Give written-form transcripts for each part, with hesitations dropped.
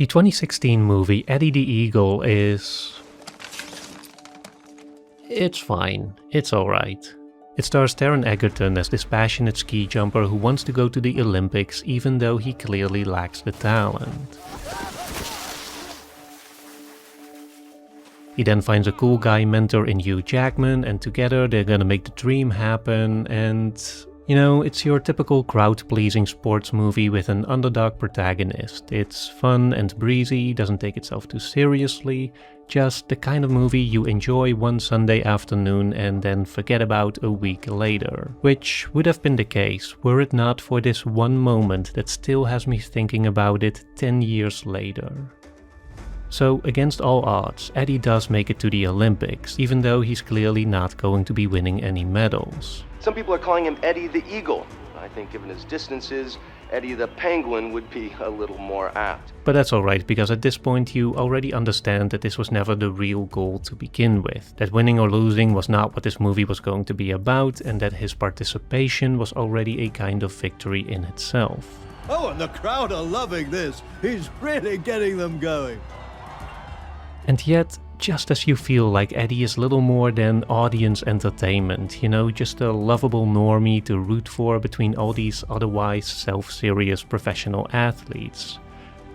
The 2016 movie Eddie the Eagle it's fine, it's alright. It stars Taron Egerton as this passionate ski jumper who wants to go to the Olympics even though he clearly lacks the talent. He then finds a cool guy mentor in Hugh Jackman, and together they're gonna make the dream happen. And you know, it's your typical crowd-pleasing sports movie with an underdog protagonist. It's fun and breezy, doesn't take itself too seriously, just the kind of movie you enjoy one Sunday afternoon and then forget about a week later. Which would have been the case were it not for this one moment that still has me thinking about it 10 years later. So, against all odds, Eddie does make it to the Olympics, even though he's clearly not going to be winning any medals. Some people are calling him Eddie the Eagle. I think given his distances, Eddie the Penguin would be a little more apt. But that's alright, because at this point you already understand that this was never the real goal to begin with. That winning or losing was not what this movie was going to be about, and that his participation was already a kind of victory in itself. Oh, and the crowd are loving this. He's really getting them going. And yet, just as you feel like Eddie is little more than audience entertainment, you know, just a lovable normie to root for between all these otherwise self-serious professional athletes,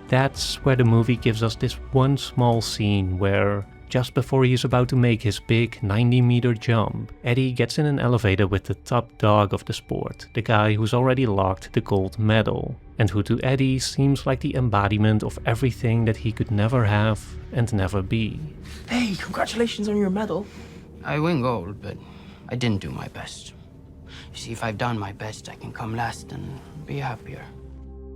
that's where the movie gives us this one small scene where, just before he's about to make his big 90-meter jump, Eddie gets in an elevator with the top dog of the sport, the guy who's already locked the gold medal, and who to Eddie seems like the embodiment of everything that he could never have and never be. Hey, congratulations on your medal. I win gold, but I didn't do my best. You see, if I've done my best, I can come last and be happier.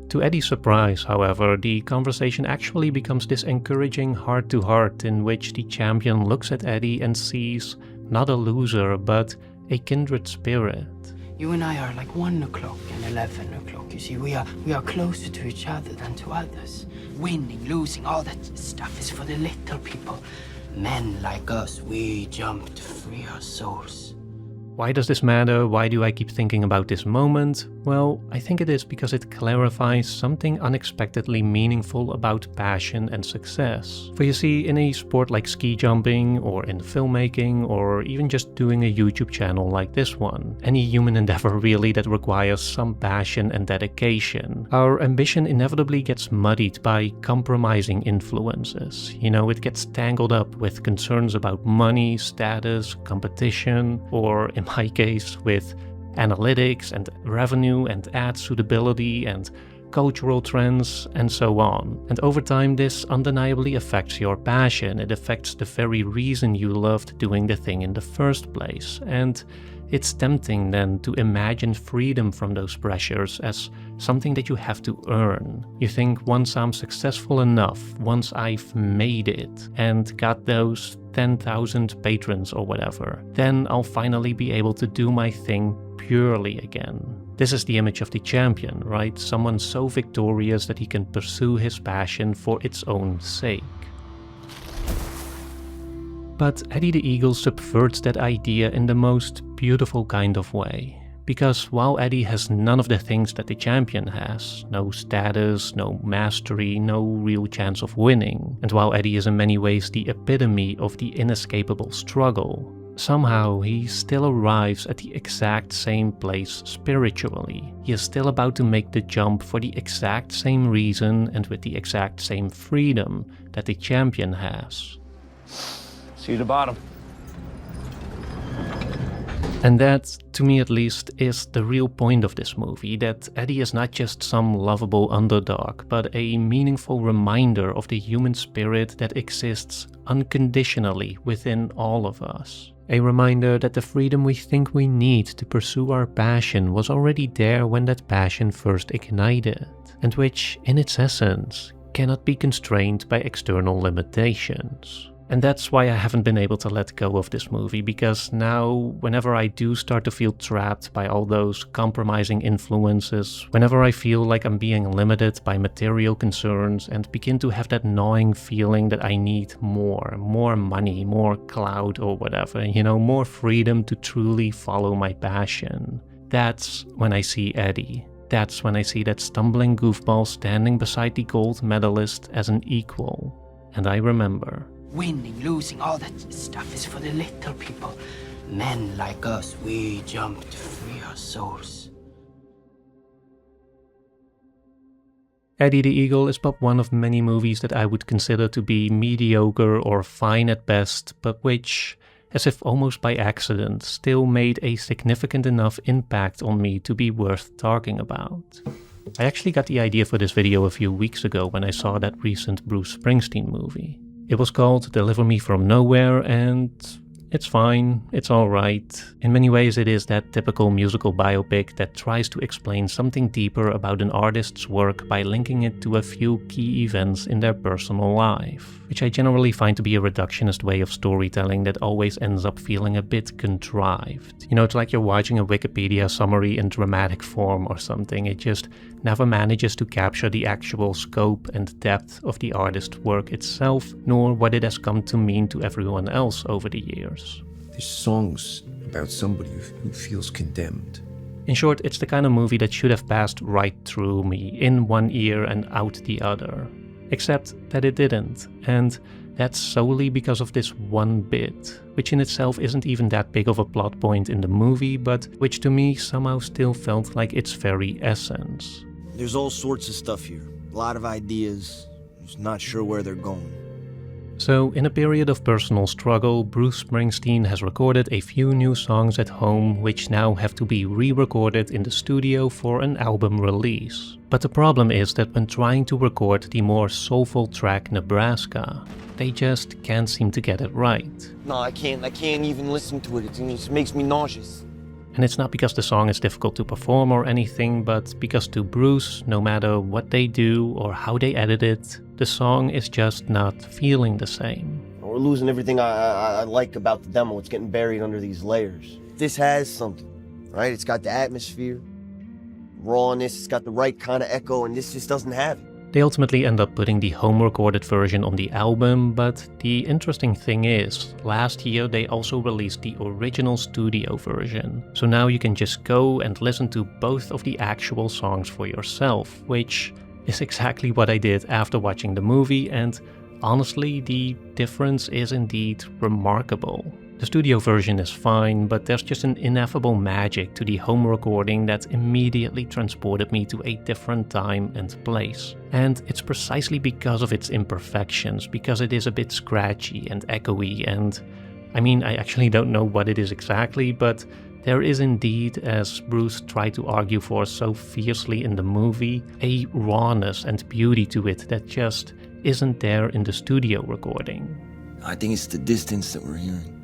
To Eddie's surprise, however, the conversation actually becomes this encouraging heart-to-heart in which the champion looks at Eddie and sees not a loser, but a kindred spirit. You and I are like 1 o'clock and 11 o'clock. You see, we are closer to each other than to others. Winning, losing, all that stuff is for the little people. Men like us, we jump to free our souls. Why does this matter? Why do I keep thinking about this moment? Well, I think it is because it clarifies something unexpectedly meaningful about passion and success. For you see, in a sport like ski jumping, or in filmmaking, or even just doing a YouTube channel like this one, any human endeavor really that requires some passion and dedication, our ambition inevitably gets muddied by compromising influences. You know, it gets tangled up with concerns about money, status, competition, or in my case with analytics and revenue and ad suitability and cultural trends and so on. And over time this undeniably affects your passion. It affects the very reason you loved doing the thing in the first place. And it's tempting then to imagine freedom from those pressures as something that you have to earn. You think, once I'm successful enough, once I've made it and got those 10,000 patrons or whatever, then I'll finally be able to do my thing purely again. This is the image of the champion, right? Someone so victorious that he can pursue his passion for its own sake. But Eddie the Eagle subverts that idea in the most beautiful kind of way. Because while Eddie has none of the things that the champion has, no status, no mastery, no real chance of winning, and while Eddie is in many ways the epitome of the inescapable struggle, somehow he still arrives at the exact same place spiritually. He is still about to make the jump for the exact same reason and with the exact same freedom that the champion has. See the bottom. And that, to me at least, is the real point of this movie, that Eddie is not just some lovable underdog, but a meaningful reminder of the human spirit that exists unconditionally within all of us. A reminder that the freedom we think we need to pursue our passion was already there when that passion first ignited, and which, in its essence, cannot be constrained by external limitations. And that's why I haven't been able to let go of this movie, because now, whenever I do start to feel trapped by all those compromising influences, whenever I feel like I'm being limited by material concerns and begin to have that gnawing feeling that I need more money, more clout or whatever, you know, more freedom to truly follow my passion, that's when I see Eddie. that's when I see that stumbling goofball standing beside the gold medalist as an equal. And I remember. Winning, losing, all that stuff is for the little people. Men like us, we jump to free our souls. Eddie the Eagle is but one of many movies that I would consider to be mediocre or fine at best, but which, as if almost by accident, still made a significant enough impact on me to be worth talking about. I actually got the idea for this video a few weeks ago when I saw that recent Bruce Springsteen movie. It was called Deliver Me From Nowhere, and it's fine, it's alright. In many ways it is that typical musical biopic that tries to explain something deeper about an artist's work by linking it to a few key events in their personal life, which I generally find to be a reductionist way of storytelling that always ends up feeling a bit contrived. You know, it's like you're watching a Wikipedia summary in dramatic form or something. It just never manages to capture the actual scope and depth of the artist's work itself, nor what it has come to mean to everyone else over the years. There's songs about somebody who feels condemned. In short, it's the kind of movie that should have passed right through me, in one ear and out the other. Except that it didn't, and that's solely because of this one bit, which in itself isn't even that big of a plot point in the movie, but which to me somehow still felt like its very essence. There's all sorts of stuff here, a lot of ideas, just not sure where they're going. So, in a period of personal struggle, Bruce Springsteen has recorded a few new songs at home, which now have to be re-recorded in the studio for an album release. But the problem is that when trying to record the more soulful track Nebraska, they just can't seem to get it right. No, I can't even listen to it, it just makes me nauseous. And it's not because the song is difficult to perform or anything, but because to Bruce, no matter what they do or how they edit it, the song is just not feeling the same. We're losing everything I like about the demo. It's getting buried under these layers. This has something, right? It's got the atmosphere, rawness, it's got the right kind of echo, and this just doesn't have it. They ultimately end up putting the home-recorded version on the album, but the interesting thing is, last year they also released the original studio version. So now you can just go and listen to both of the actual songs for yourself, which is exactly what I did after watching the movie, and honestly, the difference is indeed remarkable. The studio version is fine, but there's just an ineffable magic to the home recording that immediately transported me to a different time and place. And it's precisely because of its imperfections, because it is a bit scratchy and echoey, and I mean, I actually don't know what it is exactly, but there is indeed, as Bruce tried to argue for so fiercely in the movie, a rawness and beauty to it that just isn't there in the studio recording. I think it's the distance that we're hearing.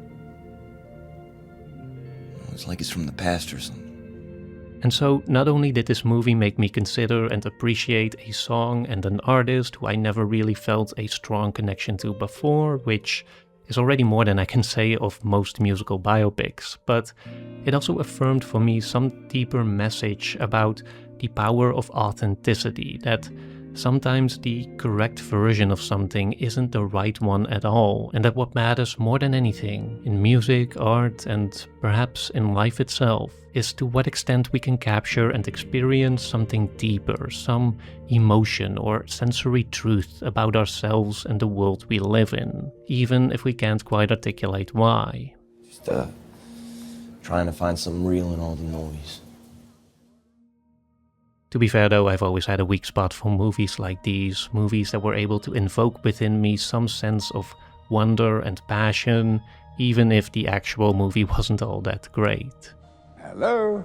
It's like it's from the past or something. And so, not only did this movie make me consider and appreciate a song and an artist who I never really felt a strong connection to before, which is already more than I can say of most musical biopics, but it also affirmed for me some deeper message about the power of authenticity, that sometimes the correct version of something isn't the right one at all, and that what matters more than anything in music, art, and perhaps in life itself is to what extent we can capture and experience something deeper, some emotion or sensory truth about ourselves and the world we live in, even if we can't quite articulate why. Just trying to find something real in all the noise. To be fair though, I've always had a weak spot for movies like these, movies that were able to invoke within me some sense of wonder and passion, even if the actual movie wasn't all that great. Hello?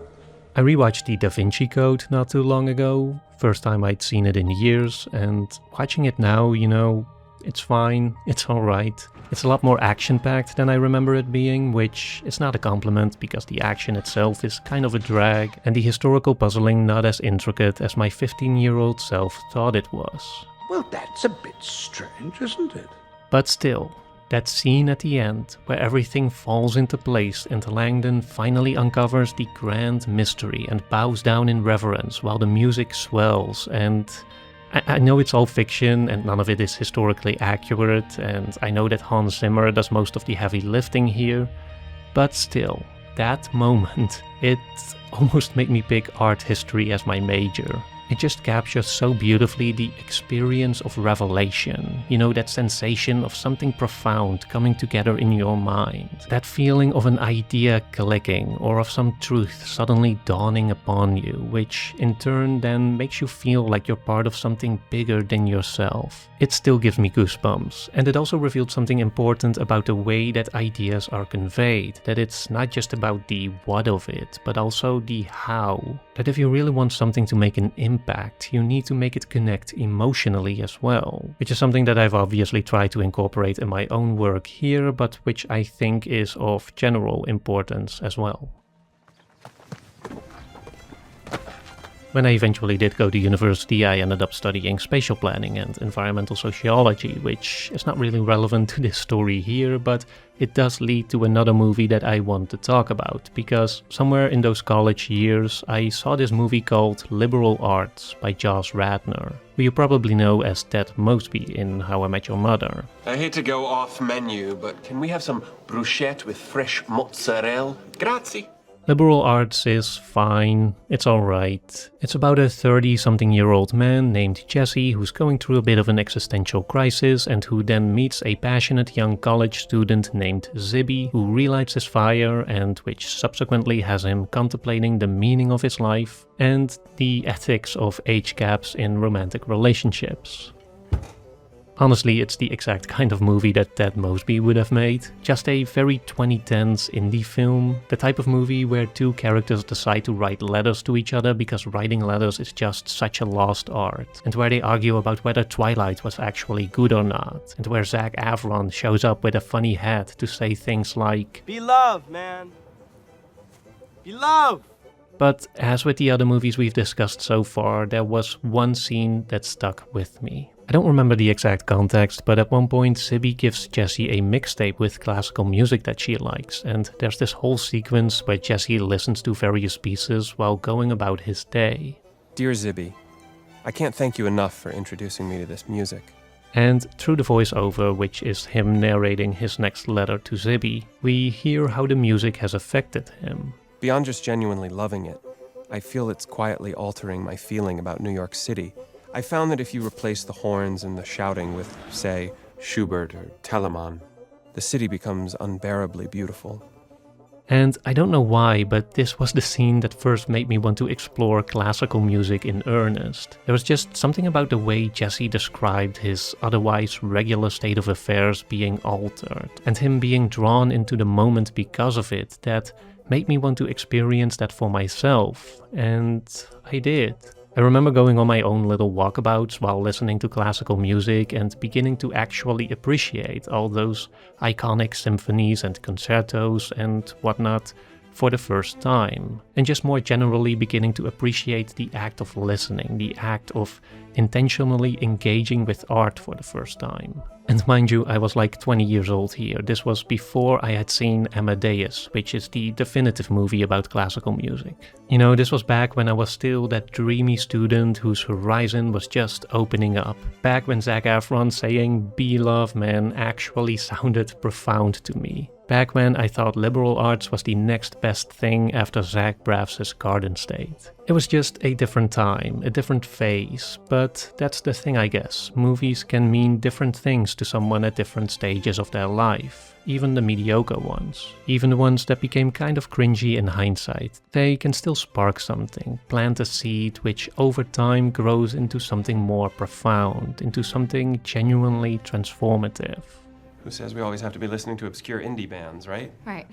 I rewatched the Davinci Code not too long ago, first time I'd seen it in years, and watching it now, you know, it's fine, it's alright. It's a lot more action-packed than I remember it being, which is not a compliment because the action itself is kind of a drag, and the historical puzzling not as intricate as my 15-year-old self thought it was. Well, that's a bit strange, isn't it? But still, that scene at the end, where everything falls into place and Langdon finally uncovers the grand mystery and bows down in reverence while the music swells, and I know it's all fiction and none of it is historically accurate, and I know that Hans Zimmer does most of the heavy lifting here, but still, that moment, it almost made me pick art history as my major. It just captures so beautifully the experience of revelation. You know, that sensation of something profound coming together in your mind. That feeling of an idea clicking or of some truth suddenly dawning upon you, which in turn then makes you feel like you're part of something bigger than yourself. It still gives me goosebumps, and it also revealed something important about the way that ideas are conveyed. That it's not just about the what of it, but also the how. That if you really want something to make an impact, you need to make it connect emotionally as well. Which is something that I've obviously tried to incorporate in my own work here, but which I think is of general importance as well. When I eventually did go to university, I ended up studying spatial planning and environmental sociology, which is not really relevant to this story here, but it does lead to another movie that I want to talk about, because somewhere in those college years I saw this movie called Liberal Arts by Josh Radnor, who you probably know as Ted Mosby in How I Met Your Mother. I hate to go off menu, but can we have some bruschetta with fresh mozzarella? Grazie. Liberal Arts is fine, it's alright. It's about a 30-something-year-old man named Jesse who's going through a bit of an existential crisis and who then meets a passionate young college student named Zibby who relights his fire and which subsequently has him contemplating the meaning of his life and the ethics of age gaps in romantic relationships. Honestly, it's the exact kind of movie that Ted Mosby would have made. Just a very 2010s indie film. The type of movie where two characters decide to write letters to each other because writing letters is just such a lost art. And where they argue about whether Twilight was actually good or not. And where Zac Efron shows up with a funny hat to say things like, Be loved, man. Be loved. But as with the other movies we've discussed so far, there was one scene that stuck with me. I don't remember the exact context, but at one point Zibby gives Jesse a mixtape with classical music that she likes, and there's this whole sequence where Jesse listens to various pieces while going about his day. Dear Zibby, I can't thank you enough for introducing me to this music. And through the voiceover, which is him narrating his next letter to Zibby, we hear how the music has affected him. Beyond just genuinely loving it, I feel it's quietly altering my feeling about New York City. I found that if you replace the horns and the shouting with, say, Schubert or Telemann, the city becomes unbearably beautiful. And I don't know why, but this was the scene that first made me want to explore classical music in earnest. There was just something about the way Jesse described his otherwise regular state of affairs being altered, and him being drawn into the moment because of it, that made me want to experience that for myself, and I did. I remember going on my own little walkabouts while listening to classical music and beginning to actually appreciate all those iconic symphonies and concertos and whatnot for the first time. And just more generally beginning to appreciate the act of listening, the act of intentionally engaging with art for the first time. And mind you, I was like 20 years old here. This was before I had seen Amadeus, which is the definitive movie about classical music. You know, this was back when I was still that dreamy student whose horizon was just opening up. Back when Zac Efron saying "Be loved, man" actually sounded profound to me. Back when I thought liberal arts was the next best thing after Zach Braff's Garden State. It was just a different time, a different phase, but that's the thing, I guess. Movies can mean different things to someone at different stages of their life, even the mediocre ones. Even the ones that became kind of cringy in hindsight. They can still spark something, plant a seed which over time grows into something more profound, into something genuinely transformative. Who says we always have to be listening to obscure indie bands, right? Right.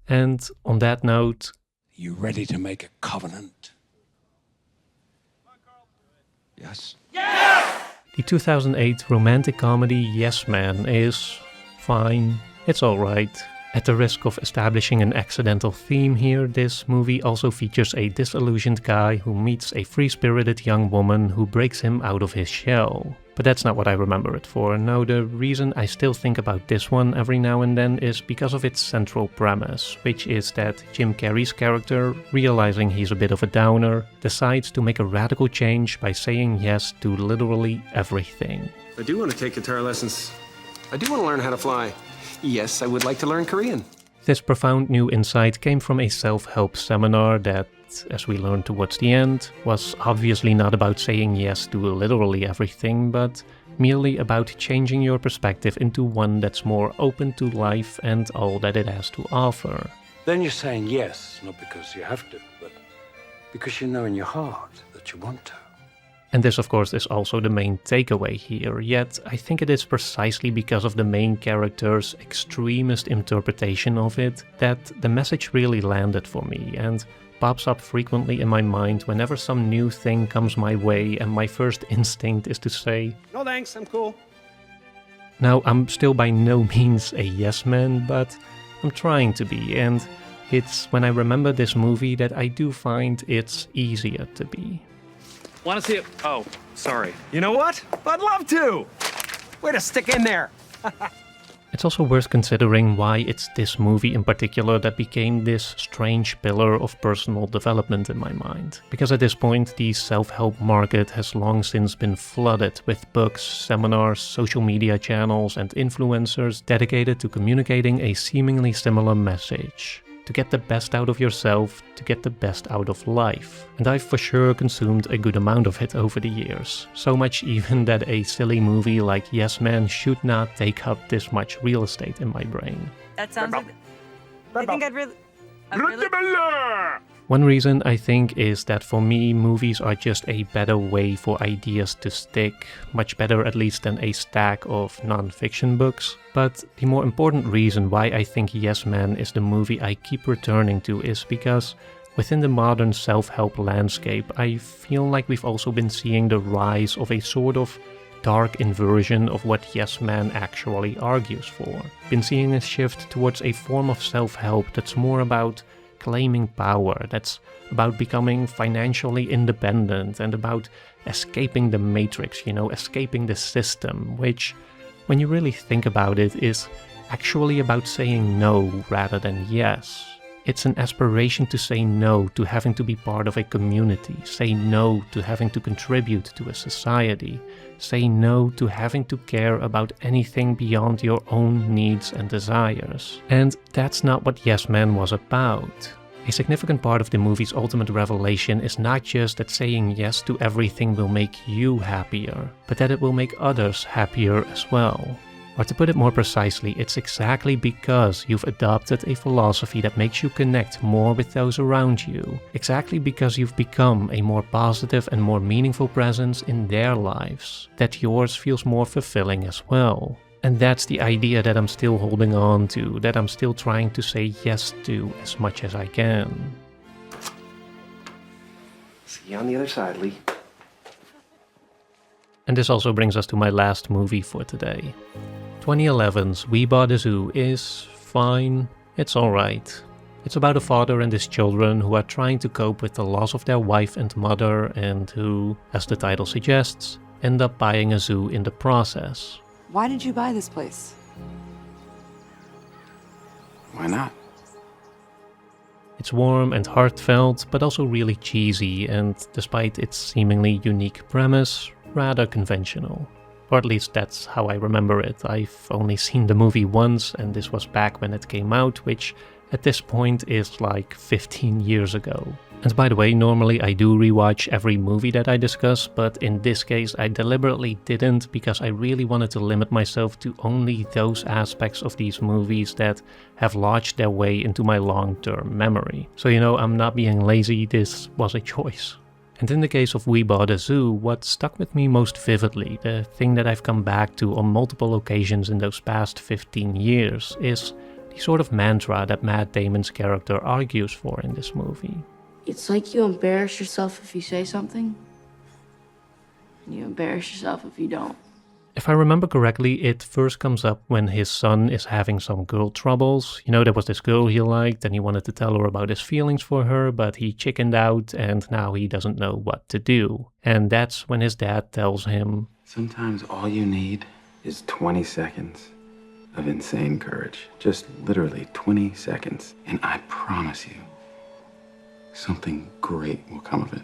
And on that note... You ready to make a covenant? Yes. Yes! The 2008 romantic comedy Yes Man is fine. It's alright. At the risk of establishing an accidental theme here, this movie also features a disillusioned guy who meets a free-spirited young woman who breaks him out of his shell. But that's not what I remember it for. No, the reason I still think about this one every now and then is because of its central premise, which is that Jim Carrey's character, realizing he's a bit of a downer, decides to make a radical change by saying yes to literally everything. I do want to take guitar lessons. I do want to learn how to fly. Yes, I would like to learn Korean. this profound new insight came from a self-help seminar that, as we learned towards the end, was obviously not about saying yes to literally everything, but merely about changing your perspective into one that's more open to life and all that it has to offer. Then you're saying yes, not because you have to, but because you know in your heart that you want to. And this, of course, is also the main takeaway here, yet I think it is precisely because of the main character's extremist interpretation of it that the message really landed for me and pops up frequently in my mind whenever some new thing comes my way and my first instinct is to say, No thanks, I'm cool. Now, I'm still by no means a yes man, but I'm trying to be, and it's when I remember this movie that I do find it's easier to be. Want to see it? Oh, sorry. You know what? I'd love to! Way to stick in there! It's also worth considering why it's this movie in particular that became this strange pillar of personal development in my mind. Because at this point, the self-help market has long since been flooded with books, seminars, social media channels, and influencers dedicated to communicating a seemingly similar message. To get the best out of yourself, to get the best out of life. And I've for sure consumed a good amount of it over the years. So much even that a silly movie like Yes Man should not take up this much real estate in my brain. That sounds like... I think I'd really... One reason I think is that for me, movies are just a better way for ideas to stick, much better at least than a stack of non-fiction books. But the more important reason why I think Yes Man is the movie I keep returning to is because within the modern self-help landscape, I feel like we've also been seeing the rise of a sort of dark inversion of what Yes Man actually argues for. Been seeing a shift towards a form of self-help that's more about claiming power, that's about becoming financially independent and about escaping the matrix, escaping the system, which, when you really think about it, is actually about saying no rather than yes. It's an aspiration to say no to having to be part of a community, say no to having to contribute to a society, say no to having to care about anything beyond your own needs and desires. And that's not what Yes Man was about. A significant part of the movie's ultimate revelation is not just that saying yes to everything will make you happier, but that it will make others happier as well. Or to put it more precisely, it's exactly because you've adopted a philosophy that makes you connect more with those around you, exactly because you've become a more positive and more meaningful presence in their lives, that yours feels more fulfilling as well. And that's the idea that I'm still holding on to, that I'm still trying to say yes to as much as I can. See you on the other side, Lee. And this also brings us to my last movie for today. 2011's We Bought a Zoo is fine, it's alright. It's about a father and his children who are trying to cope with the loss of their wife and mother and who, as the title suggests, end up buying a zoo in the process. Why did you buy this place? Why not? It's warm and heartfelt, but also really cheesy and, despite its seemingly unique premise, rather conventional. Or at least that's how I remember it. I've only seen the movie once, and this was back when it came out, which at this point is like 15 years ago. And by the way, normally I do rewatch every movie that I discuss, but in this case I deliberately didn't because I really wanted to limit myself to only those aspects of these movies that have lodged their way into my long-term memory. So I'm not being lazy, this was a choice. And in the case of We Bought a Zoo, what stuck with me most vividly, the thing that I've come back to on multiple occasions in those past 15 years, is the sort of mantra that Matt Damon's character argues for in this movie. It's like you embarrass yourself if you say something, and you embarrass yourself if you don't. If I remember correctly, it first comes up when his son is having some girl troubles. There was this girl he liked and he wanted to tell her about his feelings for her, but he chickened out and now he doesn't know what to do. And that's when his dad tells him, sometimes all you need is 20 seconds of insane courage. Just literally 20 seconds. And I promise you, something great will come of it.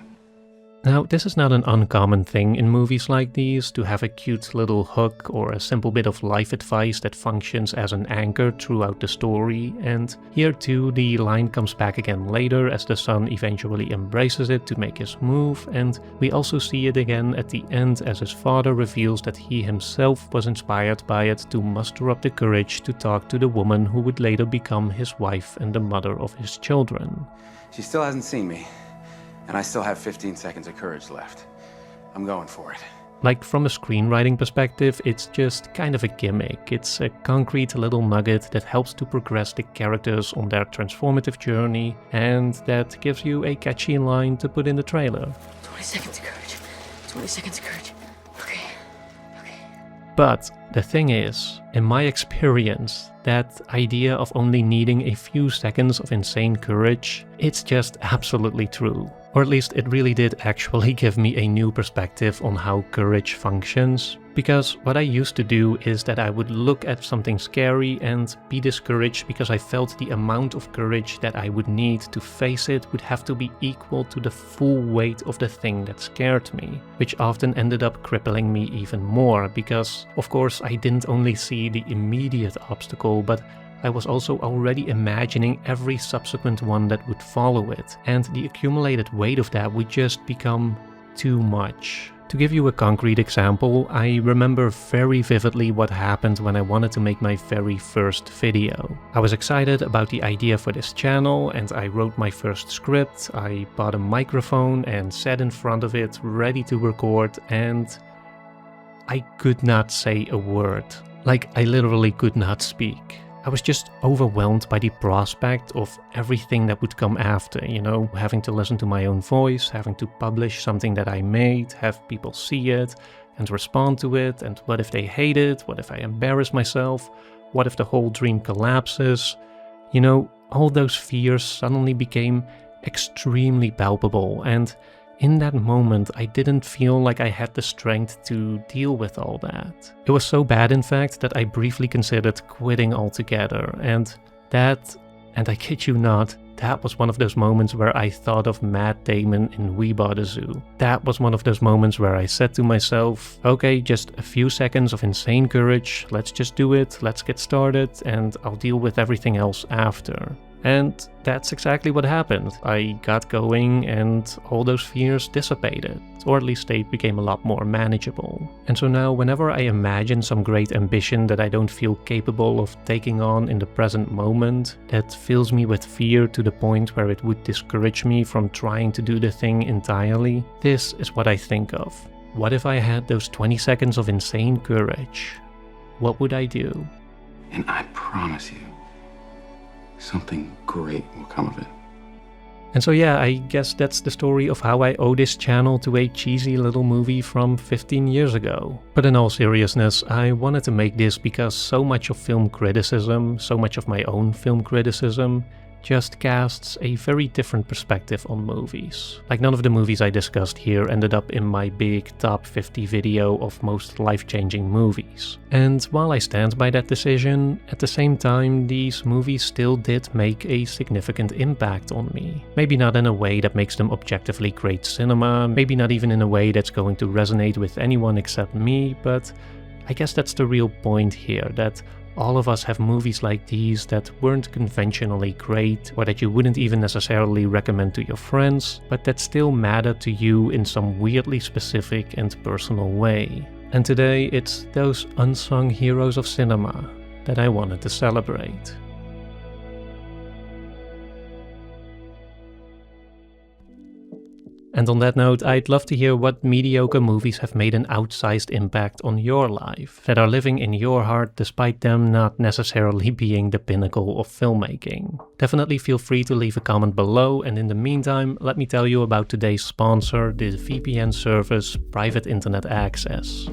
Now, this is not an uncommon thing in movies like these, to have a cute little hook or a simple bit of life advice that functions as an anchor throughout the story, and here too the line comes back again later as the son eventually embraces it to make his move, and we also see it again at the end as his father reveals that he himself was inspired by it to muster up the courage to talk to the woman who would later become his wife and the mother of his children. She still hasn't seen me, and I still have 15 seconds of courage left. I'm going for it. Like, from a screenwriting perspective, it's just kind of a gimmick. It's a concrete little nugget that helps to progress the characters on their transformative journey, and that gives you a catchy line to put in the trailer. 20 seconds of courage. 20 seconds of courage. Okay. But the thing is, in my experience, that idea of only needing a few seconds of insane courage, it's just absolutely true. Or at least it really did actually give me a new perspective on how courage functions. Because what I used to do is that I would look at something scary and be discouraged because I felt the amount of courage that I would need to face it would have to be equal to the full weight of the thing that scared me, which often ended up crippling me even more because, of course, I didn't only see the immediate obstacle, but I was also already imagining every subsequent one that would follow it, and the accumulated weight of that would just become too much. To give you a concrete example, I remember very vividly what happened when I wanted to make my very first video. I was excited about the idea for this channel and I wrote my first script, I bought a microphone and sat in front of it ready to record, and I could not say a word. Like, I literally could not speak. I was just overwhelmed by the prospect of everything that would come after, you know, having to listen to my own voice, having to publish something that I made, have people see it and respond to it, and what if they hate it, what if I embarrass myself, what if the whole dream collapses? You know, all those fears suddenly became extremely palpable, and in that moment, I didn't feel like I had the strength to deal with all that. It was so bad, in fact, that I briefly considered quitting altogether, and I kid you not, that was one of those moments where I thought of Matt Damon in We Bought a Zoo. That was one of those moments where I said to myself, okay, just a few seconds of insane courage, let's just do it, let's get started, and I'll deal with everything else after. And that's exactly what happened. I got going and all those fears dissipated, or at least they became a lot more manageable. And so now whenever I imagine some great ambition that I don't feel capable of taking on in the present moment, that fills me with fear to the point where it would discourage me from trying to do the thing entirely, this is what I think of. What if I had those 20 seconds of insane courage? What would I do? And I promise you, something great will come of it. And so yeah, I guess that's the story of how I owe this channel to a cheesy little movie from 15 years ago. But in all seriousness, I wanted to make this because so much of film criticism, so much of my own film criticism, just casts a very different perspective on movies. Like, none of the movies I discussed here ended up in my big top 50 video of most life-changing movies. And while I stand by that decision, at the same time these movies still did make a significant impact on me. Maybe not in a way that makes them objectively great cinema, maybe not even in a way that's going to resonate with anyone except me, but I guess that's the real point here, that all of us have movies like these that weren't conventionally great, or that you wouldn't even necessarily recommend to your friends, but that still matter to you in some weirdly specific and personal way. And today it's those unsung heroes of cinema that I wanted to celebrate. And on that note, I'd love to hear what mediocre movies have made an outsized impact on your life, that are living in your heart despite them not necessarily being the pinnacle of filmmaking. Definitely feel free to leave a comment below, and in the meantime, let me tell you about today's sponsor, the VPN service Private Internet Access.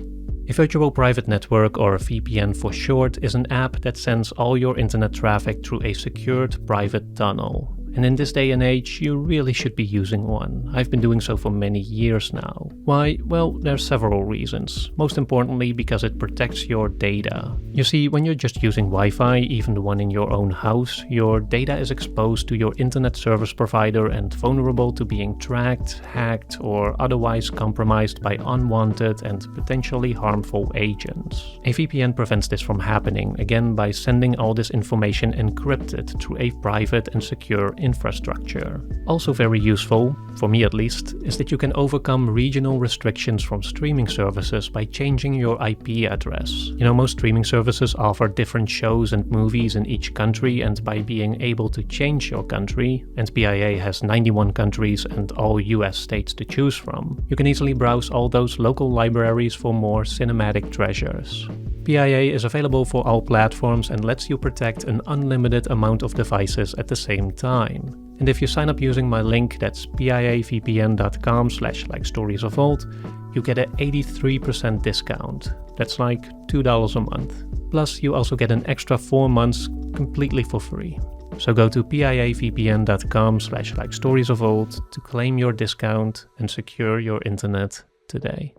A virtual private network, or a VPN for short, is an app that sends all your internet traffic through a secured private tunnel. And in this day and age, you really should be using one. I've been doing so for many years now. Why? Well, there's several reasons. Most importantly, because it protects your data. You see, when you're just using Wi-Fi, even the one in your own house, your data is exposed to your internet service provider and vulnerable to being tracked, hacked, or otherwise compromised by unwanted and potentially harmful agents. A VPN prevents this from happening, again by sending all this information encrypted through a private and secure infrastructure. Also very useful, for me at least, is that you can overcome regional restrictions from streaming services by changing your IP address. You know, most streaming services offer different shows and movies in each country, and by being able to change your country, and PIA has 91 countries and all US states to choose from, you can easily browse all those local libraries for more cinematic treasures. PIA is available for all platforms and lets you protect an unlimited amount of devices at the same time. And if you sign up using my link, that's piavpn.com/likestoriesofold, you get an 83% discount. That's like $2 a month. Plus, you also get an extra 4 months completely for free. So go to piavpn.com/likestoriesofold to claim your discount and secure your internet today.